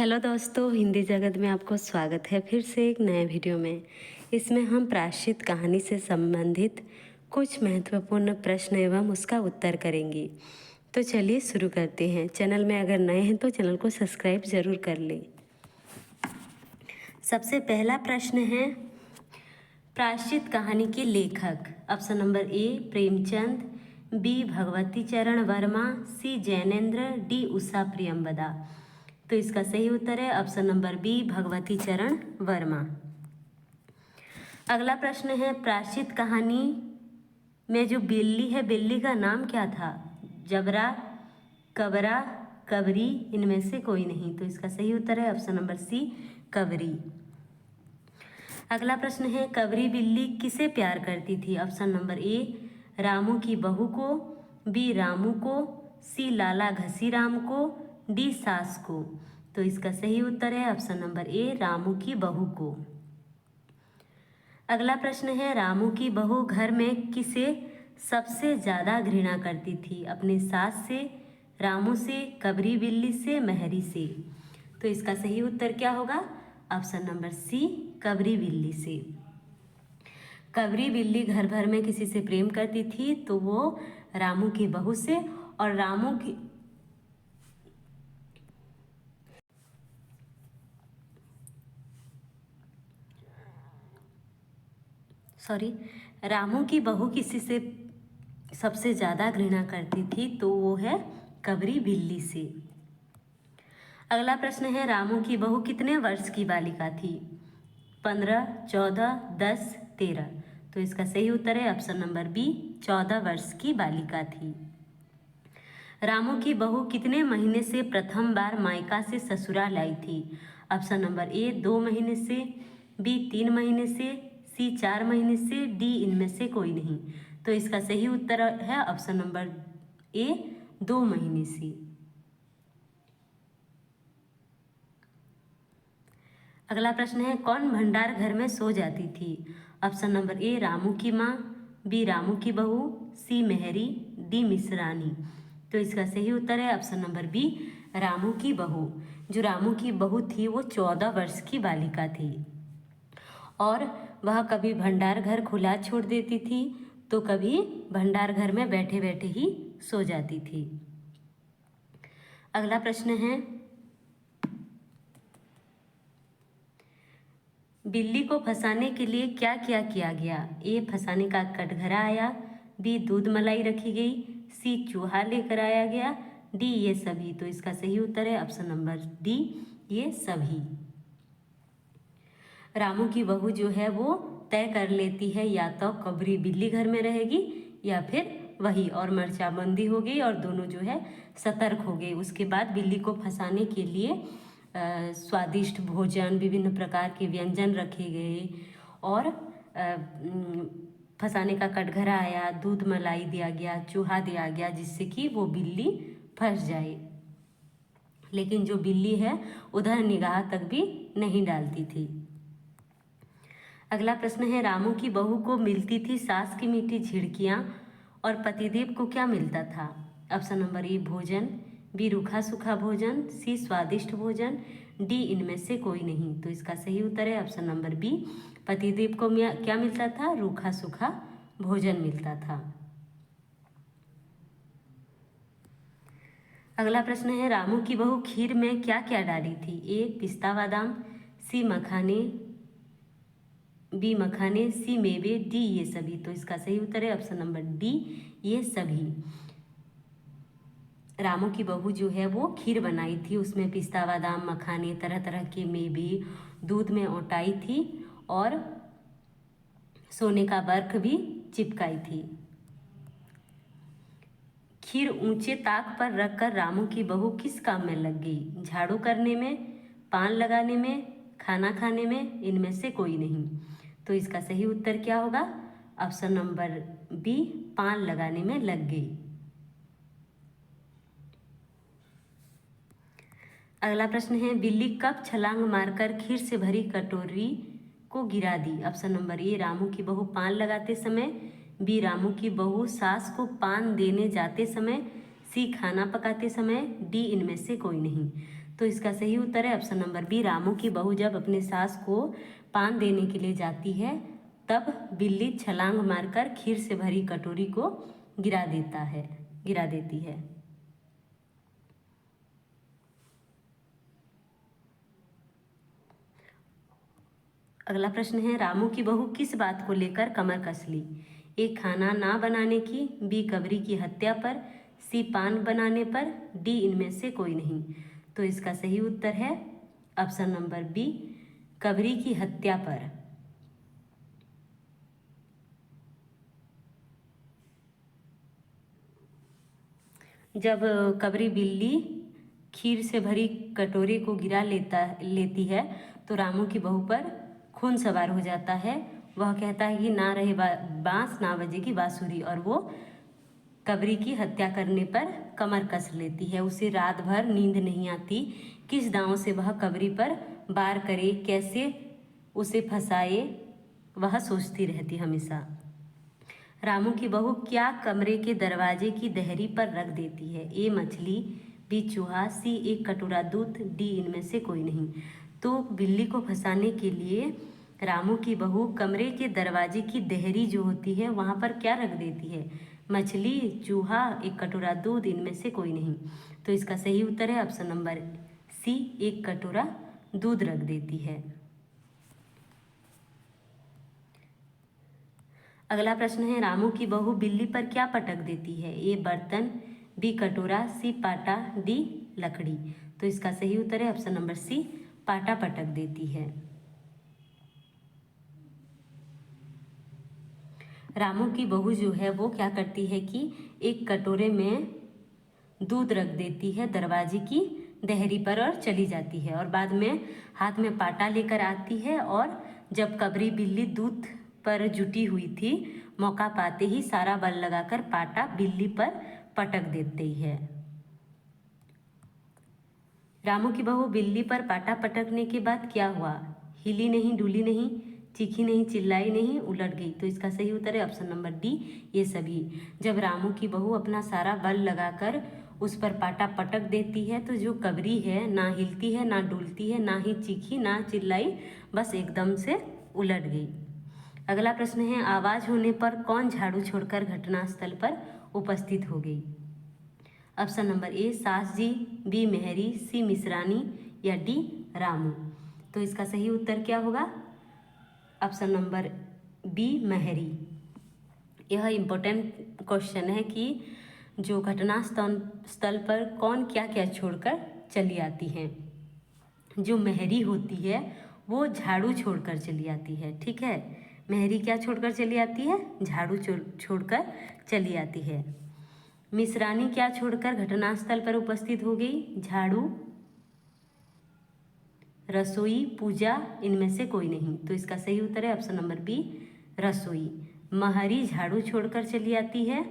Hello दोस्तों, हिंदी जगत में आपको स्वागत है फिर से एक नए वीडियो में। इसमें हम प्रायश्चित कहानी से संबंधित कुछ महत्वपूर्ण प्रश्न एवं उसका उत्तर करेंगे। तो चलिए शुरू करते हैं। चैनल में अगर नए हैं तो चैनल को सब्सक्राइब ज़रूर कर लें। सबसे पहला प्रश्न है, प्रायश्चित कहानी के लेखक। Option number A Premchand, B Bhagwati Charan Verma, C Jainendra, D Usha Priyamvada. तो इसका सही उत्तर है option number B Bhagwati Charan Verma. अगला प्रश्न है, प्रायश्चित कहानी में जो बिल्ली है, बिल्ली का नाम क्या था? जबरा, कबरा, कबरी, इनमें से कोई नहीं। तो इसका सही उत्तर है ऑप्शन नंबर सी कबरी। अगला प्रश्न है, कबरी बिल्ली किसे प्यार करती थी? ऑप्शन नंबर ए रामू की बहू को, बी रामू को, सी लाला घसीराम को, डी सास को। तो इसका सही उत्तर है ऑप्शन नंबर ए रामू की बहू को। अगला प्रश्न है, रामू की बहू घर में किसे सबसे ज़्यादा घृणा करती थी? अपने सास से, रामू से, कबरी बिल्ली से, मेहरी से। तो इसका सही उत्तर क्या होगा? ऑप्शन नंबर सी कबरी बिल्ली से। कबरी बिल्ली घर भर में किसी से प्रेम करती थी तो वो रामू की बहू से, और रामू की बहू किसी से सबसे ज़्यादा घृणा करती थी तो वो है कबरी बिल्ली से। अगला प्रश्न है, रामू की बहू कितने वर्ष की बालिका थी? 15, 14, 10, 13। तो इसका सही उत्तर है ऑप्शन नंबर बी 14 वर्ष की बालिका थी। रामू की बहू कितने महीने से प्रथम बार मायका से ससुराल आई थी? ऑप्शन नंबर ए 2 महीने से, बी 3 महीने से, सी 4 महीने से, डी इनमें से कोई नहीं। तो इसका सही उत्तर है ऑप्शन नंबर ए 2 महीने से। अगला प्रश्न है, कौन भंडार घर में सो जाती थी? ऑप्शन नंबर ए रामू की माँ, बी रामू की बहू, सी मेहरी, डी मिश्रानी। तो इसका सही उत्तर है ऑप्शन नंबर बी रामू की बहू। जो रामू की बहू थी वो 14 वर्ष की बालिका थी और वह कभी भंडार घर खुला छोड़ देती थी तो कभी भंडार घर में बैठे बैठे ही सो जाती थी। अगला प्रश्न है, बिल्ली को फंसाने के लिए क्या क्या किया गया? ए फंसाने का कटघरा आया, बी दूध मलाई रखी गई, सी चूहा लेकर आया गया, डी ये सभी। तो इसका सही उत्तर है ऑप्शन नंबर डी ये सभी। रामू की बहू जो है वो तय कर लेती है या तो कबरी बिल्ली घर में रहेगी या फिर वही, और मर्चाबंदी हो गई और दोनों जो है सतर्क हो गए। उसके बाद बिल्ली को फंसाने के लिए स्वादिष्ट भोजन, विभिन्न प्रकार के व्यंजन रखे गए और फंसाने का कटघरा आया, दूध मलाई दिया गया, चूहा दिया गया जिससे कि वो बिल्ली फंस जाए। लेकिन जो बिल्ली है उधर निगाह तक भी नहीं डालती थी। अगला प्रश्न है, रामू की बहू को मिलती थी सास की मीठी झिड़कियाँ और पतिदेव को क्या मिलता था? ऑप्शन नंबर ए भोजन, बी रूखा सूखा भोजन, सी स्वादिष्ट भोजन, डी इनमें से कोई नहीं। तो इसका सही उत्तर है ऑप्शन नंबर बी पतिदेव को क्या मिलता था? रूखा सूखा भोजन मिलता था। अगला प्रश्न है, रामू की बहू खीर में क्या क्या डाली थी? ए पिस्ता बादाम, सी मखाने, बी मखाने, सी मेवे, डी ये सभी। तो इसका सही उत्तर है ऑप्शन नंबर डी ये सभी। रामू की बहू जो है वो खीर बनाई थी, उसमें पिस्ता बादाम, मखाने, तरह तरह के मेवे दूध में औटाई थी और सोने का बर्फ भी चिपकाई थी। खीर ऊंचे ताक पर रखकर रामू की बहू किस काम में लग गई? झाड़ू करने में, पान लगाने में, खाना खाने में, इनमें से कोई नहीं। तो इसका सही उत्तर क्या होगा? ऑप्शन नंबर बी पान लगाने में लग गई। अगला प्रश्न है, बिल्ली कब छलांग मारकर खीर से भरी कटोरी को गिरा दी? ऑप्शन नंबर ए रामू की बहू पान लगाते समय, बी रामू की बहू सास को पान देने जाते समय, सी खाना पकाते समय, डी इनमें से कोई नहीं। तो इसका सही उत्तर है ऑप्शन नंबर बी। रामू की बहू जब अपने सास को पान देने के लिए जाती है तब बिल्ली छलांग मारकर खीर से भरी कटोरी को गिरा देती है। अगला प्रश्न है, रामू की बहू किस बात को लेकर कमर कस ली? ए, खाना ना बनाने की, बी, कबरी की हत्या पर, सी, पान बनाने पर, डी, इनमें से कोई नहीं। तो इसका सही उत्तर है ऑप्शन नंबर बी, कबरी की हत्या पर। जब कबरी बिल्ली खीर से भरी कटोरे को गिरा लेती है तो रामू की बहू पर खून सवार हो जाता है। वह कहता है कि ना रहे बांस ना बजेगी बांसुरी, और वो कबरी की हत्या करने पर कमर कस लेती है। उसे रात भर नींद नहीं आती। किस दांव से वह कबरी पर वार करे, कैसे उसे फंसाए, वह सोचती रहती हमेशा। रामू की बहू क्या कमरे के दरवाजे की देहरी पर रख देती है? ए, मछली, बी, चूहा, सी, एक कटोरा दूध, डी, इनमें से कोई नहीं। तो बिल्ली को फंसाने के लिए रामू की बहू कमरे के दरवाजे की देहरी जो होती है वहाँ पर क्या रख देती है? मछली, चूहा, एक कटोरा दूध, इनमें से कोई नहीं। तो इसका सही उत्तर है ऑप्शन नंबर सी, एक कटोरा दूध रख देती है। अगला प्रश्न है, रामू की बहू बिल्ली पर क्या पटक देती है? ए, बर्तन, बी, कटोरा, सी, पाटा, डी, लकड़ी। तो इसका सही उत्तर है ऑप्शन नंबर सी, पाटा पटक देती है। रामू की बहू जो है वो क्या करती है कि एक कटोरे में दूध रख देती है दरवाजे की देहरी पर और चली जाती है, और बाद में हाथ में पाटा लेकर आती है, और जब कबरी बिल्ली दूध पर जुटी हुई थी, मौका पाते ही सारा बल लगाकर पाटा बिल्ली पर पटक देती है। रामू की बहू बिल्ली पर पाटा पटकने के बाद क्या हुआ? हिली नहीं, डुली नहीं, चीखी नहीं, चिल्लाई नहीं, उलट गई। तो इसका सही उत्तर है ऑप्शन नंबर डी, ये सभी। जब रामू की बहू अपना सारा बल लगाकर उस पर पाटा पटक देती है तो जो कबरी है ना हिलती है, ना डुलती है, ना ही चीखी, ना चिल्लाई, बस एकदम से उलट गई। अगला प्रश्न है, आवाज होने पर कौन झाड़ू छोड़कर घटनास्थल पर उपस्थित हो गई? ऑप्शन नंबर ए, सास जी, बी, मेहरी, सी, मिश्रानी, या डी, रामू। तो इसका सही उत्तर क्या होगा? ऑप्शन नंबर बी, मेहरी। यह इम्पोर्टेंट क्वेश्चन है कि जो घटना स्थल पर कौन क्या क्या छोड़कर चली आती है। जो मेहरी होती है वो झाड़ू छोड़कर चली आती है, ठीक है। मेहरी क्या छोड़कर चली आती है? झाड़ू छोड़कर चली आती है। मिश्रानी क्या छोड़कर घटनास्थल पर उपस्थित हो गई? झाड़ू, रसोई, पूजा, इनमें से कोई नहीं। तो इसका सही उत्तर है ऑप्शन नंबर बी, रसोई। महरी झाड़ू छोड़कर चली आती है,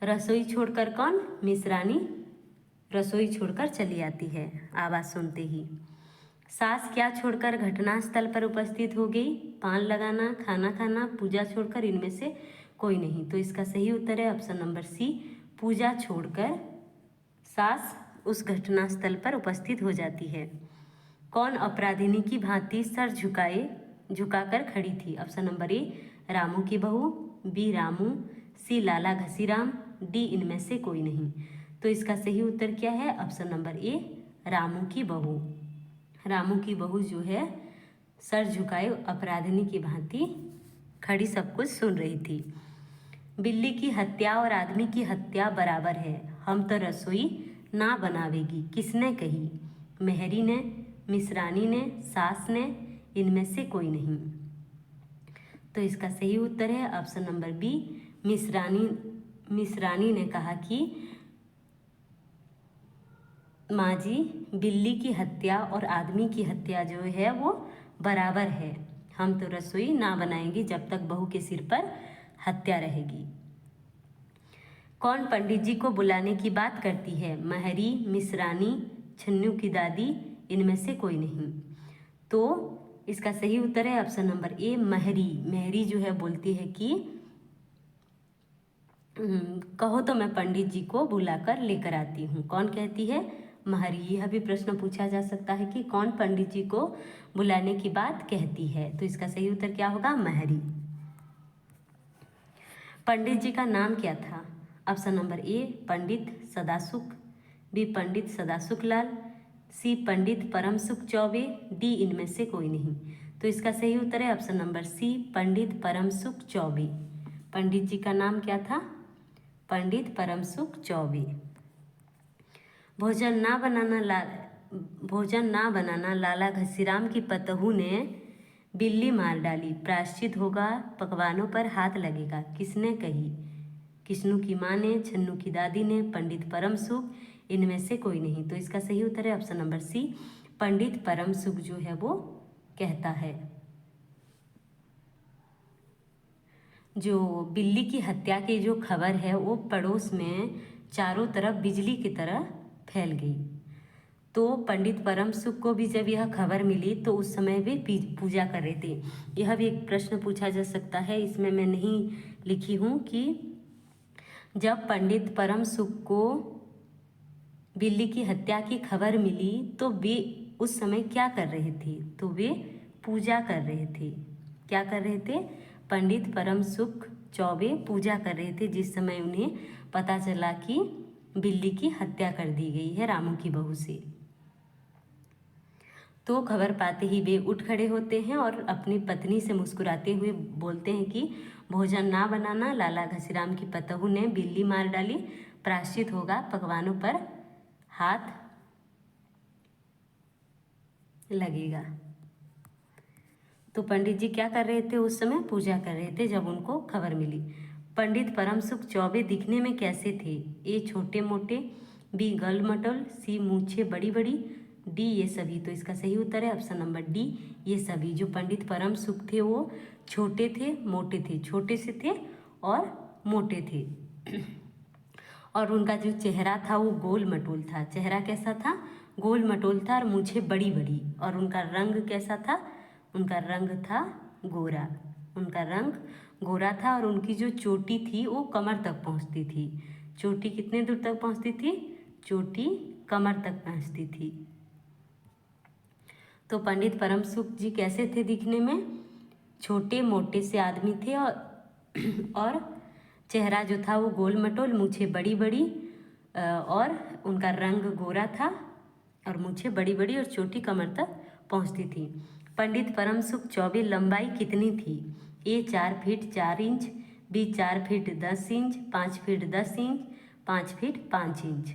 रसोई छोड़कर कौन? मिश्रानी रसोई छोड़कर चली आती है आवाज़ सुनते ही। सास क्या छोड़कर घटनास्थल पर उपस्थित हो गई? पान लगाना, खाना खाना, पूजा छोड़कर इनमें से कोई नहीं। तो इसका सही उत्तर है ऑप्शन नंबर सी, पूजा छोड़कर सास उस घटनास्थल पर उपस्थित हो जाती है। कौन अपराधिनी की भांति सर झुकाकर खड़ी थी? ऑप्शन नंबर ए, रामू की बहू, बी, रामू, सी, लाला घसीराम, डी, इनमें से कोई नहीं। तो इसका सही उत्तर क्या है? ऑप्शन नंबर ए, रामू की बहू। रामू की बहू जो है सर झुकाए अपराधिनी की भांति खड़ी सब कुछ सुन रही थी। बिल्ली की हत्या और आदमी की हत्या बराबर है, हम तो रसोई ना बनावेगी, किसने कही? मेहरी ने, मिश्रानी ने, सास ने, इनमें से कोई नहीं। तो इसका सही उत्तर है ऑप्शन नंबर बी, मिश्रानी ने कहा कि माँ जी, बिल्ली की हत्या और आदमी की हत्या जो है वो बराबर है, हम तो रसोई ना बनाएंगे जब तक बहू के सिर पर हत्या रहेगी। कौन पंडित जी को बुलाने की बात करती है? महरी, मिश्रानी, छन्नू की दादी, इनमें से कोई नहीं। तो इसका सही उत्तर है ऑप्शन नंबर ए, महरी। महरी जो है बोलती है कि कहो तो मैं पंडित जी को बुलाकर लेकर आती हूँ। कौन कहती है? महरी। यह भी प्रश्न पूछा जा सकता है कि कौन पंडित जी को बुलाने की बात कहती है, तो इसका सही उत्तर क्या होगा? महरी। पंडित जी का नाम क्या था? Option number A Pandit Sadasukh, B Pandit Sadasukh Lal, C Pandit Paramsukh Chaube, D इनमें से कोई नहीं। तो इसका सही उत्तर है option number C Pandit Paramsukh Chaube. Pandit ji का नाम क्या था? पंडित परमसुख चौबे। भोजन ना बनाना लाला घसीराम की पतहू ने बिल्ली मार डाली, प्रायश्चित होगा पकवानों पर हाथ लगेगा, किसने कही? किस्नू की माँ ने, छन्नू की दादी ने, पंडित परमसुख, इनमें से कोई नहीं। तो इसका सही उत्तर है ऑप्शन नंबर सी पंडित परमसुख जो है वो कहता है। जो बिल्ली की हत्या की जो खबर है वो पड़ोस में चारों तरफ बिजली की तरह फैल गई। तो पंडित परमसुख को भी जब यह खबर मिली तो उस समय वे पूजा कर रहे थे। यह भी एक प्रश्न पूछा जा सकता है, इसमें मैं नहीं लिखी हूँ कि जब पंडित परमसुख को बिल्ली की हत्या की खबर मिली तो वे उस समय क्या कर रहे थे? तो वे पूजा कर रहे थे। क्या कर रहे थे? पंडित परमसुख चौबे पूजा कर रहे थे जिस समय उन्हें पता चला कि बिल्ली की हत्या कर दी गई है रामू की बहू से। तो खबर पाते ही वे उठ खड़े होते हैं और अपनी पत्नी से मुस्कुराते हुए बोलते हैं कि भोजन ना बनाना लाला घसीराम की पतहू ने बिल्ली मार डाली, प्रायश्चित होगा पकवानों पर हाथ लगेगा। तो पंडित जी क्या कर रहे थे? उस समय पूजा कर रहे थे जब उनको खबर मिली। पंडित परमसुख चौबे दिखने में कैसे थे? ए छोटे मोटे, बी गलमटोल, सी मूछे बड़ी बड़ी, डी ये सभी। तो इसका सही उत्तर है ऑप्शन नंबर डी ये सभी। जो पंडित परमसुख थे वो छोटे थे मोटे थे, छोटे से थे और मोटे थे और उनका जो चेहरा था वो गोल मटोल था। चेहरा कैसा था? गोल मटोल था और मूछें बड़ी बड़ी। और उनका रंग कैसा था? उनका रंग था गोरा। उनका रंग गोरा था और उनकी जो चोटी थी वो कमर तक पहुंचती थी। चोटी कितने दूर तक पहुंचती थी? चोटी कमर तक पहुंचती थी। तो पंडित परमसुख जी कैसे थे दिखने में? छोटे मोटे से आदमी थे और चेहरा जो था वो गोल मटोल, मूछें बड़ी बड़ी और उनका रंग गोरा था और मूछें बड़ी बड़ी और चोटी कमर तक पहुंचती थी। पंडित परमसुख चौबे लंबाई कितनी थी? A 4 feet 4 inch, B 4 feet 10 inch, 5 feet 10 inch, 5 feet 5 inch.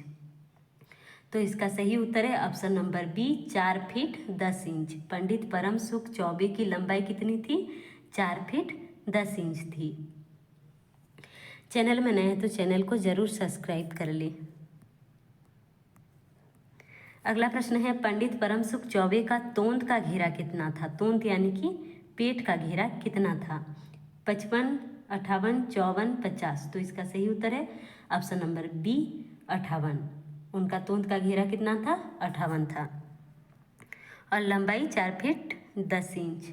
तो इसका सही उत्तर है option number B 4 feet 10 inch. Pandit Paramsukh Chaube की लंबाई कितनी थी? 4 फीट 10 इंच थी। चैनल में नए हैं तो चैनल को ज़रूर सब्सक्राइब कर ले। अगला प्रश्न है पंडित परमसुख चौबे का तोंद का घेरा कितना था? तोंद यानी कि पेट का घेरा कितना था? 55, 58, 54, 50। तो इसका सही उत्तर है ऑप्शन नंबर बी 58। उनका तोंद का घेरा कितना था? 58 था और लंबाई 4 फीट 10 इंच।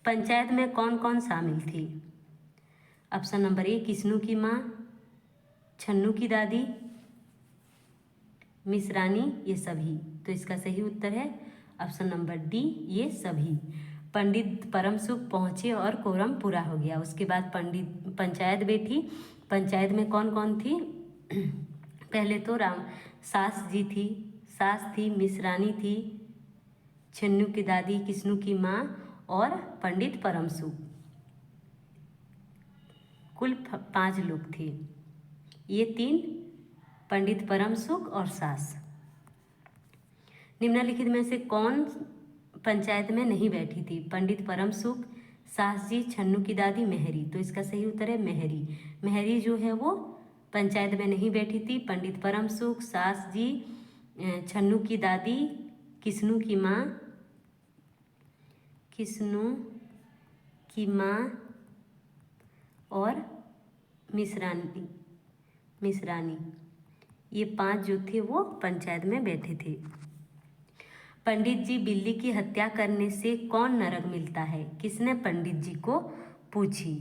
पंचायत में कौन कौन शामिल थी? ऑप्शन नंबर ए किस्नू की माँ, छन्नू की दादी, मिसरानी, ये सभी। तो इसका सही उत्तर है ऑप्शन नंबर डी ये सभी। पंडित परमसुख पहुँचे और कोरम पूरा हो गया। उसके बाद पंचायत बैठी। पंचायत में कौन कौन थी? पहले तो सास जी थी, सास थी, मिसरानी थी, छन्नू की दादी, किस्नू की माँ और पंडित परमसुख। कुल 5 लोग थे। ये 3 पंडित परमसुख और सास। निम्नलिखित में से कौन पंचायत में नहीं बैठी थी? पंडित परमसुख, सास जी, छन्नू की दादी, मेहरी। तो इसका सही उत्तर है मेहरी। मेहरी जो है वो पंचायत में नहीं बैठी थी। पंडित परमसुख, सास जी, छन्नू की दादी, किस्नू की माँ और मिसरानी, ये 5 जो थे वो पंचायत में बैठे थे। पंडित जी बिल्ली की हत्या करने से कौन नरक मिलता है? किसने पंडित जी को पूछी?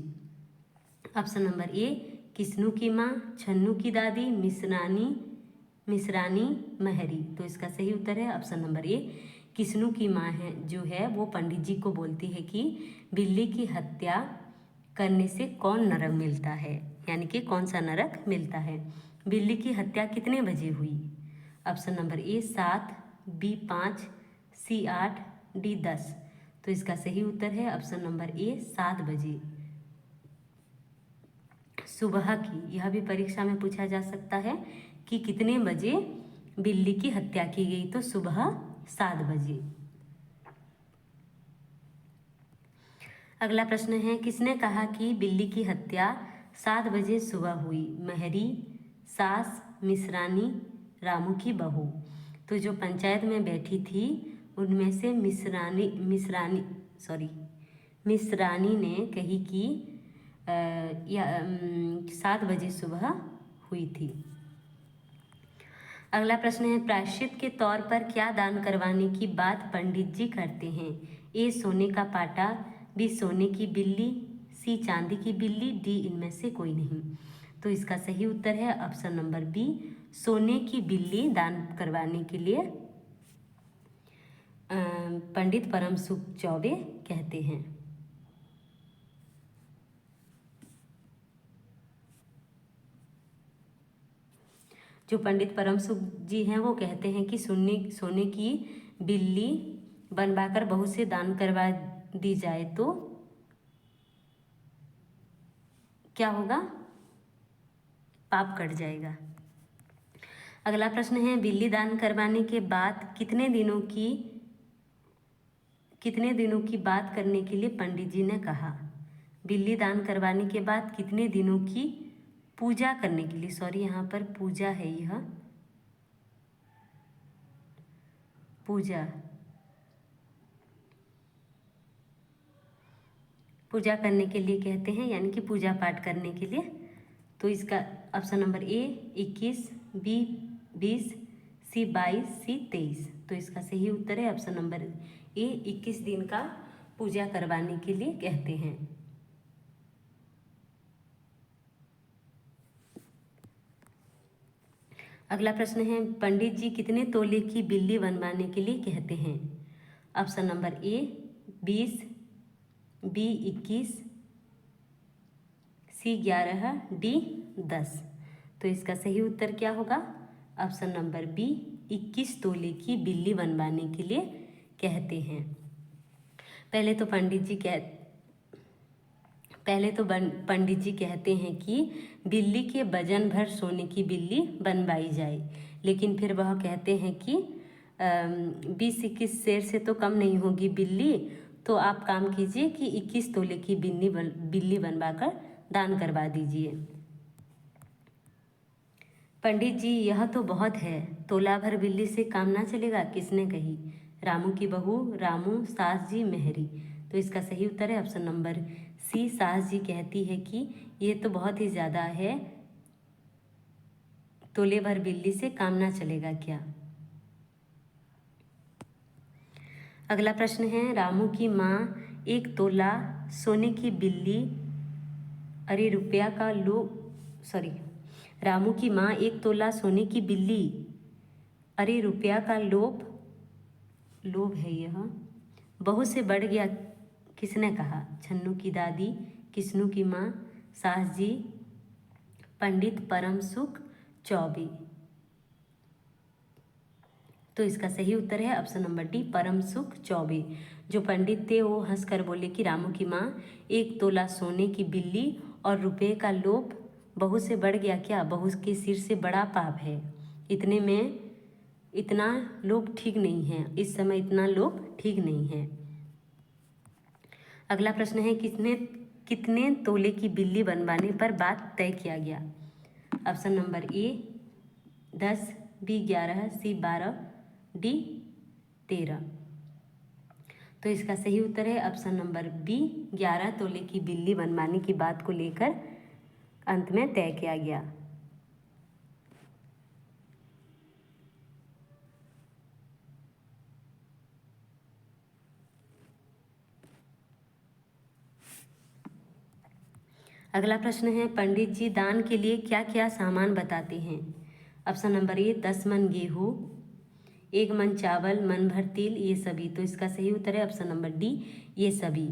ऑप्शन नंबर ए किस्नू की माँ, छन्नू की दादी, मिसरानी, मिश्रानी, महरी। तो इसका सही उत्तर है ऑप्शन नंबर ए। किस्नू की माँ है जो है वो पंडित जी को बोलती है कि बिल्ली की हत्या करने से कौन नरक मिलता है, यानी कि कौन सा नरक मिलता है। बिल्ली की हत्या कितने बजे हुई? Option number A 7, B 5, C 8, D 10। तो इसका सही उत्तर है ऑप्शन नंबर ए 7 बजे सुबह की। यह भी परीक्षा में पूछा जा सकता है कि कितने बजे बिल्ली की हत्या की गई, तो सुबह 7 बजे। अगला प्रश्न है, किसने कहा कि बिल्ली की हत्या 7 बजे सुबह हुई? महरी, सास, मिश्रानी, रामू की बहू। तो जो पंचायत में बैठी थी उनमें से मिश्रानी ने कही कि 7 बजे सुबह हुई थी। अगला प्रश्न है, प्रायश्चित के तौर पर क्या दान करवाने की बात पंडित जी करते हैं? ए सोने का पाटा, बी सोने की बिल्ली, सी चांदी की बिल्ली, डी इनमें से कोई नहीं। तो इसका सही उत्तर है ऑप्शन नंबर बी, सोने की बिल्ली दान करवाने के लिए पंडित परम सुख चौबे कहते हैं। जो पंडित परम सुख जी हैं वो कहते हैं कि सोने की बिल्ली बनवाकर बहू से दान करवा दी जाए तो क्या होगा? पाप कट जाएगा। अगला प्रश्न है, बिल्ली दान करवाने के बाद कितने दिनों की बात करने के लिए पंडित जी ने कहा? बिल्ली दान करवाने के बाद कितने दिनों की पूजा करने के लिए, सॉरी यहाँ पर पूजा है, यह पूजा करने के लिए कहते हैं, यानी कि पूजा पाठ करने के लिए। तो इसका ऑप्शन नंबर ए 21, बी 20, सी 22, सी 23। तो इसका सही उत्तर है ऑप्शन नंबर ए 21 दिन का पूजा करवाने के लिए कहते हैं। अगला प्रश्न है, पंडित जी कितने तोले की बिल्ली बनवाने के लिए कहते हैं? Option number A 20, B 21, C 11, D 10। तो इसका सही उत्तर क्या होगा? ऑप्शन नंबर बी 21 तोले की बिल्ली बनवाने के लिए कहते हैं। पहले तो पंडित जी कहते हैं कि बिल्ली के वजन भर सोने की बिल्ली बनवाई जाए, लेकिन फिर वह कहते हैं कि 20-21 सेर से तो कम नहीं होगी बिल्ली, तो आप काम कीजिए कि 21 तोले की बिल्ली बनवाकर दान करवा दीजिए। पंडित जी यह तो बहुत है, तोला भर बिल्ली से काम ना चलेगा, किसने कही? रामू की बहू, रामू, सास जी, मेहरी। तो इसका सही उत्तर है ऑप्शन नंबर सी, सास जी कहती है कि ये तो बहुत ही ज़्यादा है, तोले भर बिल्ली से काम ना चलेगा क्या? अगला प्रश्न है, रामू की माँ 1 तोला सोने की बिल्ली अरे रुपया का रामू की माँ 1 तोला सोने की बिल्ली अरे रुपया का लोभ है यह बहू से बढ़ गया, किसने कहा? छन्नू की दादी, किस्नू की माँ, सास जी, पंडित परम सुख चौबे। तो इसका सही उत्तर है ऑप्शन नंबर डी, परम सुख चौबे। जो पंडित थे वो हंसकर बोले कि रामू की माँ 1 तोला सोने की बिल्ली और रुपये का लोभ बहू से बढ़ गया क्या? बहू के सिर से बड़ा पाप है, इतने में इतना लोभ ठीक नहीं है, इस समय इतना लोभ ठीक नहीं है। अगला प्रश्न है, कितने तोले की बिल्ली बनवाने पर बात तय किया गया? Option number A 10, B 11, C 12, D 13। तो इसका सही उत्तर है ऑप्शन नंबर बी 11 तोले की बिल्ली बनवाने की बात को लेकर अंत में तय किया गया। अगला प्रश्न है, पंडित जी दान के लिए क्या क्या सामान बताते हैं? ऑप्शन नंबर ए 10 मन गेहूँ, 1 मन चावल, मन भर तिल, ये सभी। तो इसका सही उत्तर है ऑप्शन नंबर डी, ये सभी।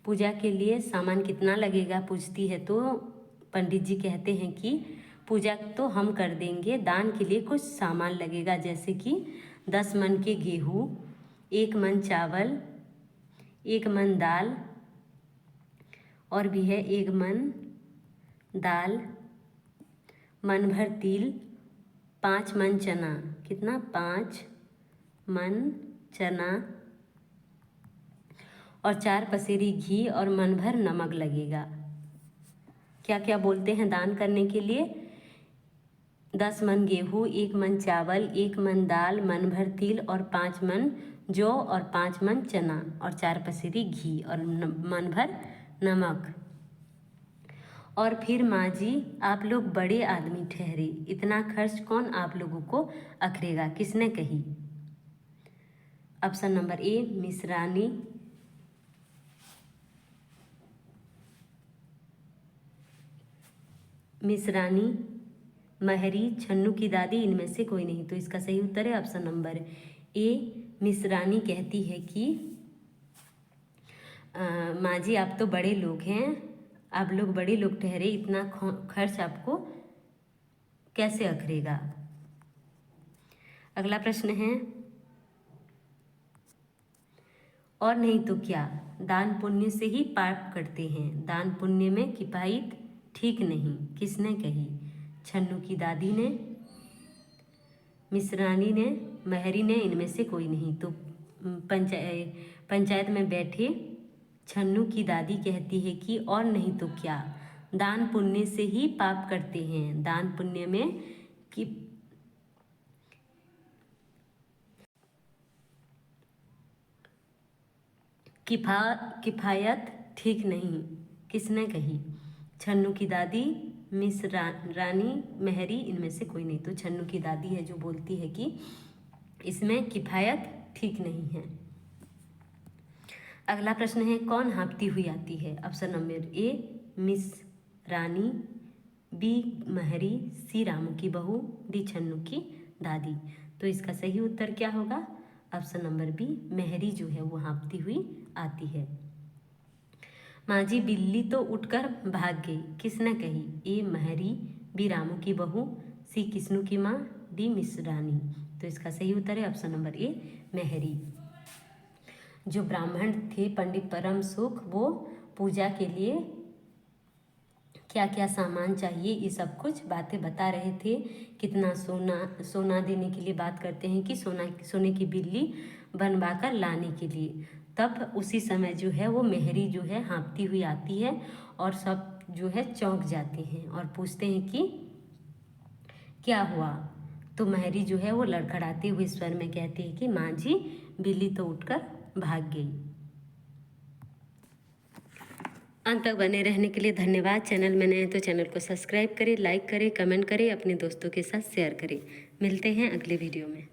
पूजा के लिए सामान कितना लगेगा पूछती है तो पंडित जी कहते हैं कि पूजा तो हम कर देंगे, दान के लिए कुछ सामान लगेगा, जैसे कि 10 मन के गेहूँ, 1 मन चावल, 1 मन दाल, और भी है 1 मन दाल, मन भर तिल, 5 मन चना। कितना? 5 मन चना और 4 पसेरी घी और मन भर नमक लगेगा। क्या क्या बोलते हैं दान करने के लिए? 10 मन गेहूँ, 1 मन चावल, 1 मन दाल, मन भर तिल और 5 मन जौ और 5 मन चना और 4 पसेरी घी और मन भर नमक। और फिर माँ जी आप लोग बड़े आदमी ठहरे, इतना खर्च कौन आप लोगों को अखरेगा, किसने कही? ऑप्शन नंबर ए मिसरानी, महरी, छन्नू की दादी, इनमें से कोई नहीं। तो इसका सही उत्तर है ऑप्शन नंबर ए मिसरानी कहती है कि माँ जी आप तो बड़े लोग हैं, आप लोग बड़े लोग ठहरे, इतना खर्च आपको कैसे अखरेगा। अगला प्रश्न है, और नहीं तो क्या, दान पुण्य से ही पाप करते हैं, दान पुण्य में किफायत ठीक नहीं, किसने कही? छन्नू की दादी ने, मिसरानी ने, महरी ने, इनमें से कोई नहीं। तो पंचायत में बैठे छन्नू की दादी कहती है कि और नहीं तो क्या, दान पुण्य से ही पाप करते हैं, दान पुण्य में किफायत ठीक नहीं, किसने कही? छन्नू की दादी, मिस रानी, महरी, इनमें से कोई नहीं। तो छन्नू की दादी है जो बोलती है कि इसमें किफायत ठीक नहीं है। अगला प्रश्न है, कौन हाँफती हुई आती है? Option number A miss Rani, B महरी, सी रामू की बहू, डी छन्नू की दादी। तो इसका सही उत्तर क्या होगा? ऑप्शन नंबर बी महरी जो है वो हाँफती हुई आती है। माँ जी बिल्ली तो उठकर भाग गई, किसने कही? ए महरी, बी रामू की बहू, सी किस्नू की माँ, डी मिस रानी। तो इसका सही उत्तर है ऑप्शन नंबर ए महरी। जो ब्राह्मण थे पंडित परम सुख, वो पूजा के लिए क्या क्या सामान चाहिए ये सब कुछ बातें बता रहे थे। कितना सोना देने के लिए बात करते हैं कि सोने की बिल्ली बनवाकर लाने के लिए। तब उसी समय जो है वो महरी जो है हाँफती हुई आती है और सब जो है चौंक जाते हैं और पूछते हैं कि क्या हुआ। तो महरी जो है वो लड़खड़ाते हुए स्वर में कहती है कि माँ जी बिल्ली तो उठकर भाग गई। अंत तक बने रहने के लिए धन्यवाद। चैनल में नए हैं तो चैनल को सब्सक्राइब करें, लाइक करें, कमेंट करें, अपने दोस्तों के साथ शेयर करें। मिलते हैं अगले वीडियो में।